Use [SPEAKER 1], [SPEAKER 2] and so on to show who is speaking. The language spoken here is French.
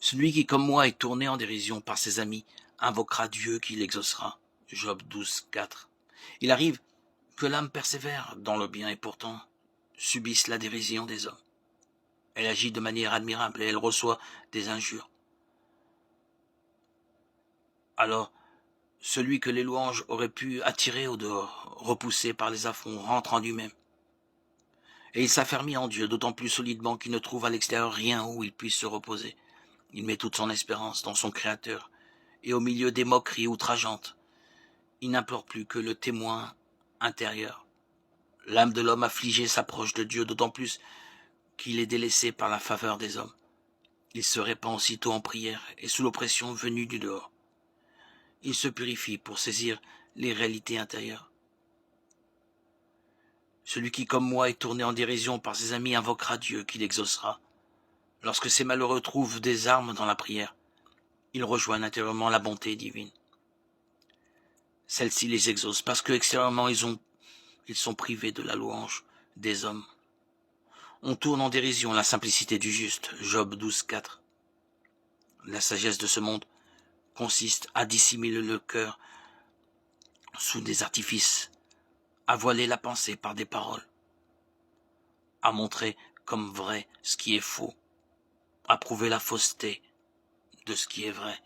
[SPEAKER 1] Celui qui, comme moi, est tourné en dérision par ses amis, invoquera Dieu qui l'exaucera. Job 12:4. Il arrive que l'âme persévère dans le bien et pourtant subisse la dérision des hommes. Elle agit de manière admirable et elle reçoit des injures. Alors, celui que les louanges auraient pu attirer au dehors, repoussé par les affronts, rentre en lui-même. Et il s'affermit en Dieu, d'autant plus solidement qu'il ne trouve à l'extérieur rien où il puisse se reposer. Il met toute son espérance dans son Créateur, et au milieu des moqueries outrageantes, il n'implore plus que le témoin intérieur. L'âme de l'homme affligé s'approche de Dieu, d'autant plus qu'il est délaissé par la faveur des hommes. Il se répand aussitôt en prière et sous l'oppression venue du dehors. Il se purifie pour saisir les réalités intérieures. Celui qui, comme moi, est tourné en dérision par ses amis invoquera Dieu qui l'exaucera. Lorsque ces malheureux trouvent des armes dans la prière, ils rejoignent intérieurement la bonté divine. Celle-ci les exauce parce que extérieurement ils sont privés de la louange des hommes. On tourne en dérision la simplicité du juste. Job 12:4. La sagesse de ce monde consiste à dissimuler le cœur sous des artifices, à voiler la pensée par des paroles, à montrer comme vrai ce qui est faux, à prouver la fausseté de ce qui est vrai.